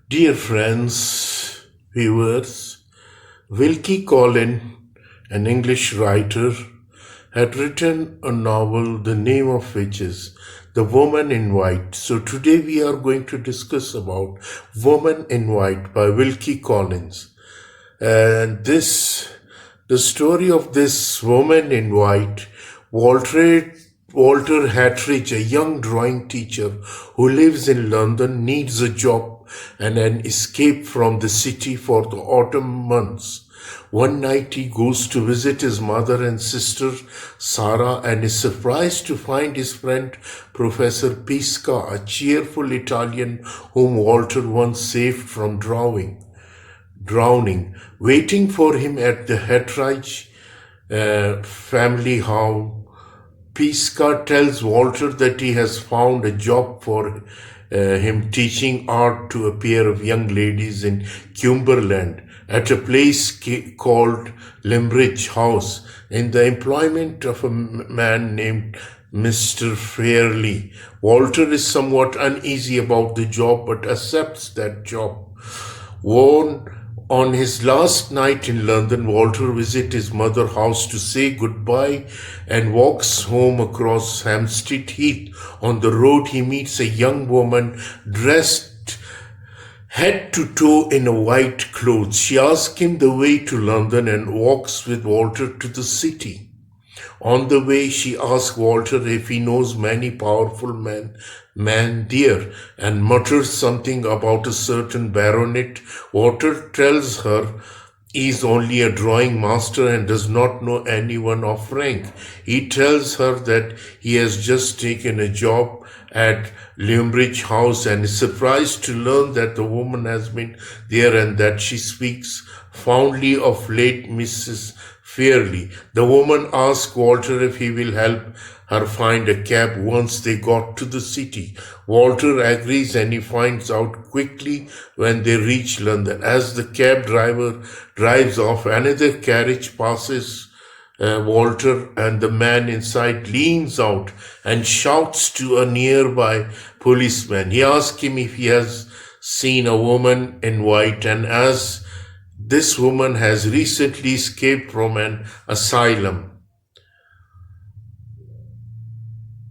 Dear friends, viewers, Wilkie Collins, an English writer, had written a novel, the name of which is The Woman in White. So today we are going to discuss about Woman in White by Wilkie Collins. And the story of this woman in white, Walter Hatridge, a young drawing teacher who lives in London, needs a job and an escape from the city for the autumn months. One night he goes to visit his mother and sister Sarah and is surprised to find his friend Professor Pisca, a cheerful Italian whom Walter once saved from drowning, waiting for him at the Hatridge family home. Pisca tells Walter that he has found a job for him teaching art to a pair of young ladies in Cumberland at a place called Limerick House in the employment of a man named Mr. Fairley. Walter is somewhat uneasy about the job but accepts that job. On his last night in London, Walter visits his mother's house to say goodbye and walks home across Hampstead Heath. On the road, he meets a young woman dressed head to toe in a white clothes. She asks him the way to London and walks with Walter to the city. On the way, she asks Walter if he knows many powerful men there and mutters something about a certain baronet. Walter tells her he is only a drawing master and does not know anyone of rank. He tells her that he has just taken a job at Limerick House and is surprised to learn that the woman has been there and that she speaks fondly of late Mrs. Fairley. The woman asks Walter if he will help her find a cab once they got to the city. Walter agrees and he finds out quickly when they reach London. As the cab driver drives off, another carriage passes Walter and the man inside leans out and shouts to a nearby policeman. He asks him if he has seen a woman in white, and as this woman has recently escaped from an asylum.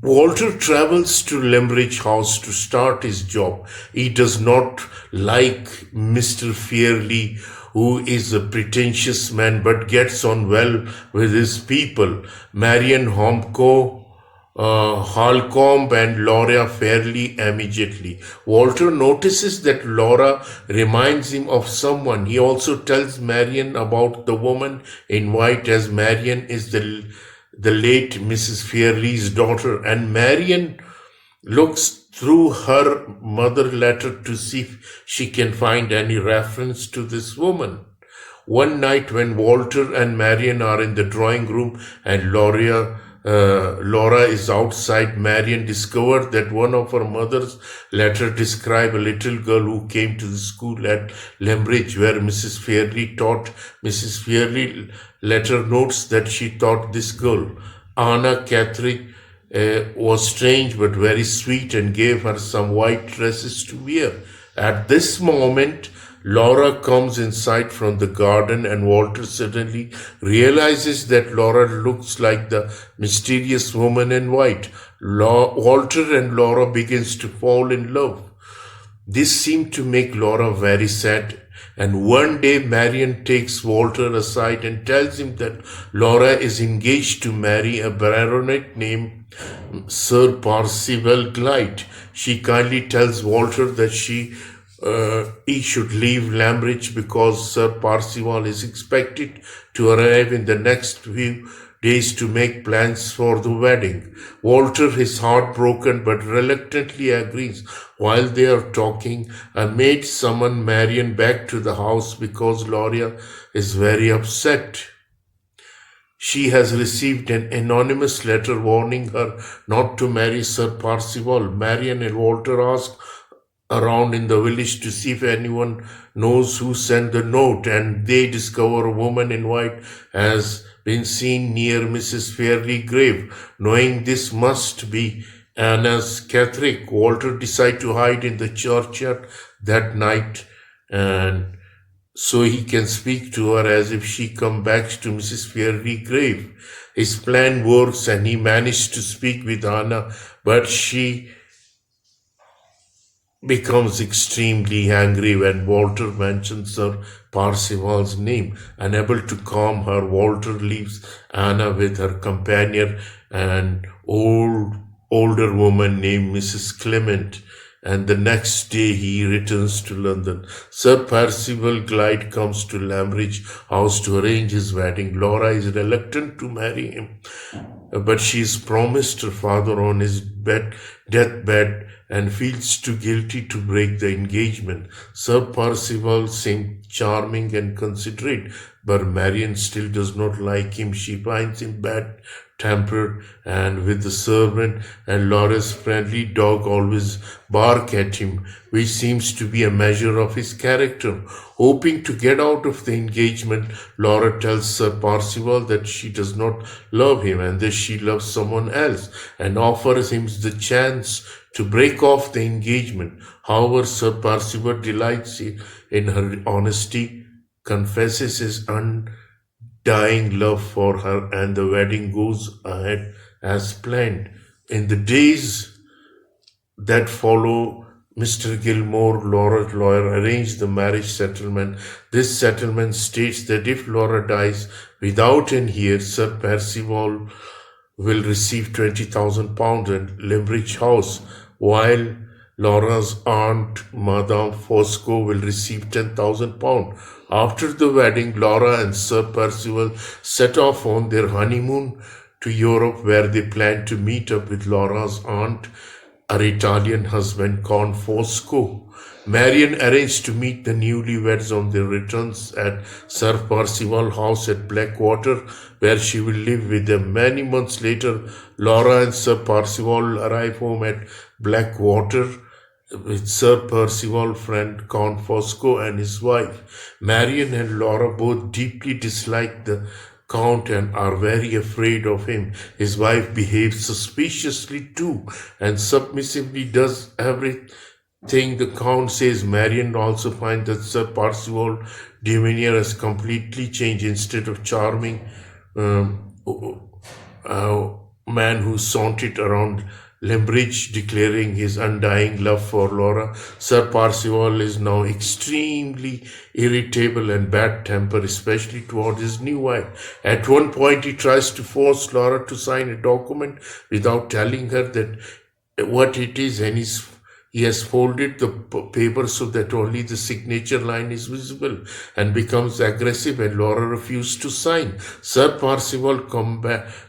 Walter travels to Limerick House to start his job. He does not like Mr. Fairley, who is a pretentious man, but gets on well with his people, Marion Holcomb and Laura Fairley immediately. Walter notices that Laura reminds him of someone. He also tells Marion about the woman in white, as Marion is the late Mrs. Fairley's daughter, and Marion looks through her mother letter to see if she can find any reference to this woman. One night when Walter and Marion are in the drawing room and Laura is outside, Marion discovered that one of her mother's letters described a little girl who came to the school at Limerick where Mrs. Fairley taught. Mrs. Fairley letter notes that she taught this girl, Anna Catherine, was strange but very sweet and gave her some white dresses to wear. At this moment, Laura comes inside from the garden and Walter suddenly realizes that Laura looks like the mysterious woman in white. Walter and Laura begins to fall in love. This seemed to make Laura very sad, and one day Marion takes Walter aside and tells him that Laura is engaged to marry a baronet named Sir Percival Glyde. She kindly tells Walter that he should leave Limerick because Sir Percival is expected to arrive in the next few days to make plans for the wedding. Walter is heartbroken but reluctantly agrees. While they are talking, a maid summons Marion back to the house because Laura is very upset. She has received an anonymous letter warning her not to marry Sir Percival. Marion and Walter ask around in the village to see if anyone knows who sent the note, and they discover a woman in white has been seen near Mrs. Fairley's grave. Knowing this must be Anna's Catholic. Walter decides to hide in the churchyard that night, and so he can speak to her as if she come back to Mrs. Fairley's grave. His plan works and he managed to speak with Anna, but she becomes extremely angry when Walter mentions Sir Parsival's name. Unable to calm her, Walter leaves Anna with her companion, an older woman named Mrs. Clement, and the next day he returns to London. Sir Percival Glyde comes to Lambridge House to arrange his wedding. Laura is reluctant to marry him, but she is promised her father on his deathbed and feels too guilty to break the engagement. Sir Percival seems charming and considerate, but Marian still does not like him. She finds him bad-tempered and with the servant, and Laura's friendly dog always bark at him, which seems to be a measure of his character. Hoping to get out of the engagement, Laura tells Sir Percival that she does not love him and that she loves someone else, and offers him the chance to break off the engagement. However, Sir Percival delights in her honesty, confesses his undying love for her, and the wedding goes ahead as planned. In the days that follow, Mr. Gilmore, Laura's lawyer, arranged the marriage settlement. This settlement states that if Laura dies without an heir, Sir Percival will receive £20,000 at Lambridge House, while Laura's aunt, Madame Fosco, will receive £10,000. After the wedding, Laura and Sir Percival set off on their honeymoon to Europe, where they plan to meet up with Laura's aunt, her Italian husband, Count Fosco. Marian arranged to meet the newlyweds on their returns at Sir Percival House at Blackwater, where she will live with them. Many months later, Laura and Sir Percival arrive home at Blackwater with Sir Percival's friend Count Fosco and his wife. Marian and Laura both deeply dislike the Count and are very afraid of him. His wife behaves suspiciously too and submissively does everything the Count says. Marian also finds that Sir Percival demeanor has completely changed. Instead of charming man who sauntered around Lambridge declaring his undying love for Laura, Sir Percival is now extremely irritable and bad-tempered, especially toward his new wife. At one point, he tries to force Laura to sign a document without telling her that what it is, and he has folded the paper so that only the signature line is visible, and becomes aggressive, and Laura refuses to sign. Sir Percival's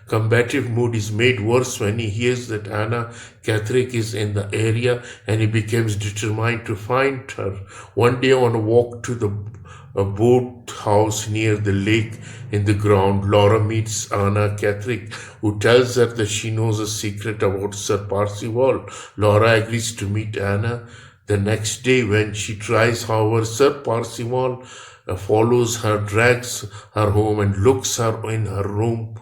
combative mood is made worse when he hears that Anna Catherick is in the area, and he becomes determined to find her. One day on a walk to a boat house near the lake in the ground, Laura meets Anna Catherick, who tells her that she knows a secret about Sir Percival. Laura agrees to meet Anna the next day. When she tries, however, Sir Percival follows her, drags her home, and locks her in her room.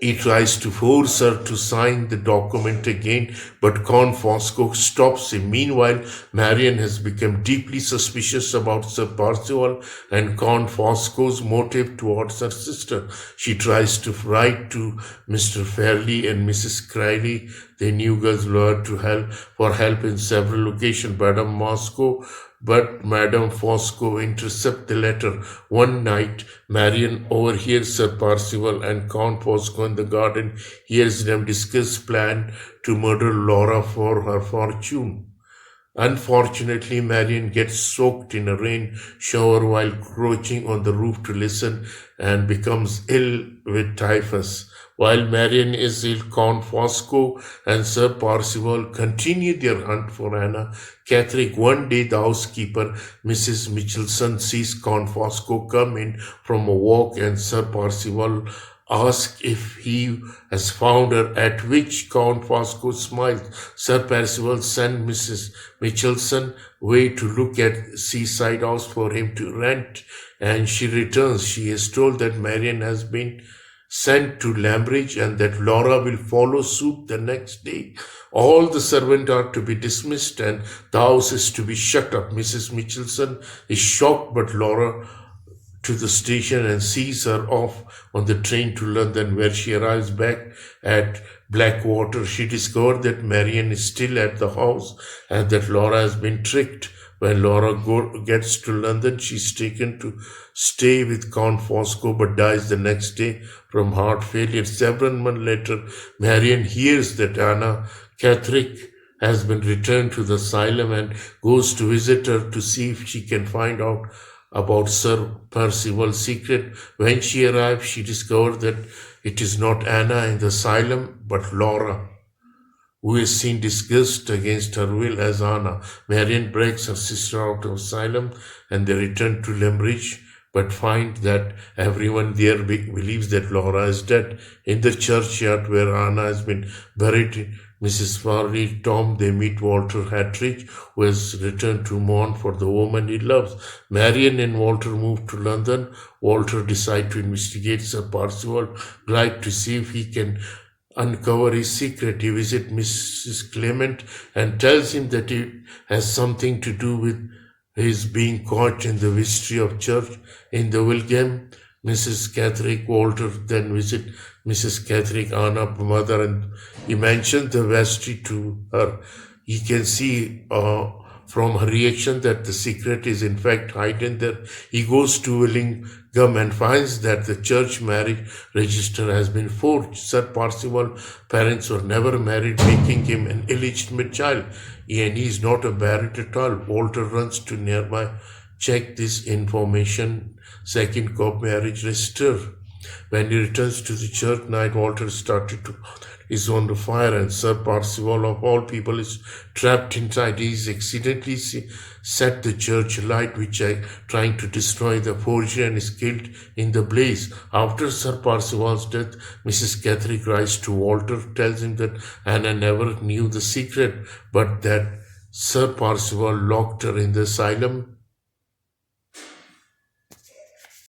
He tries to force her to sign the document again, but Count Fosco stops him. Meanwhile, Marian has become deeply suspicious about Sir Percival and Count Fosco's motive towards her sister. She tries to write to Mr. Fairley and Mrs. Criley, the new girl's lawyer, for help in several occasions. But Madame Fosco intercepts the letter. One night, Marian overhears Sir Percival and Count Fosco in the garden, hears them discuss plan to murder Laura for her fortune. Unfortunately, Marian gets soaked in a rain shower while crouching on the roof to listen and becomes ill with typhus. While Marian is ill, Count Fosco and Sir Percival continue their hunt for Anna Catherick. One day, the housekeeper, Mrs. Michelson, sees Count Fosco come in from a walk, and Sir Percival asks if he has found her, at which Count Fosco smiles. Sir Percival sends Mrs. Michelson away to look at seaside house for him to rent, and she returns. She is told that Marian has been sent to Lambridge and that Laura will follow suit the next day. All the servants are to be dismissed and the house is to be shut up. Mrs. Michelson is shocked, but Laura to the station and sees her off on the train to London, where she arrives back at Blackwater. She discovers that Marian is still at the house and that Laura has been tricked. When Laura gets to London, she's taken to stay with Count Fosco but dies the next day from heart failure. Several months later, Marian hears that Anna Catherick has been returned to the asylum and goes to visit her to see if she can find out about Sir Percival's secret. When she arrives, she discovers that it is not Anna in the asylum but Laura, who is seen disguised against her will as Anna. Marian breaks her sister out of asylum and they return to Limerick, but find that everyone there believes that Laura is dead. In the churchyard where Anna has been buried, Mrs. Farley, Tom, they meet Walter Hatridge, who has returned to mourn for the woman he loves. Marian and Walter move to London. Walter decides to investigate Sir Percival, glad to see if he can uncover his secret. He visits Mrs. Clement and tells him that it has something to do with his being caught in the vestry of church in the Wilgem. Mrs. Catherick Walter then visits Mrs. Catherick, Anna's mother, and he mentions the vestry to her. He can see from her reaction that the secret is in fact hidden there. He goes to Willingham and finds that the church marriage register has been forged. Sir Percival's parents were never married, making him an illegitimate child, and he is not a baronet at all. Walter runs to nearby, check this information, second cop marriage register. When he returns to the church night, Walter started to is on the fire, and Sir Percival, of all people, is trapped inside. He is accidentally set the church light, which is trying to destroy the forgery, and is killed in the blaze. After Sir Percival's death, Mrs. Catherick writes to Walter, tells him that Anna never knew the secret, but that Sir Percival locked her in the asylum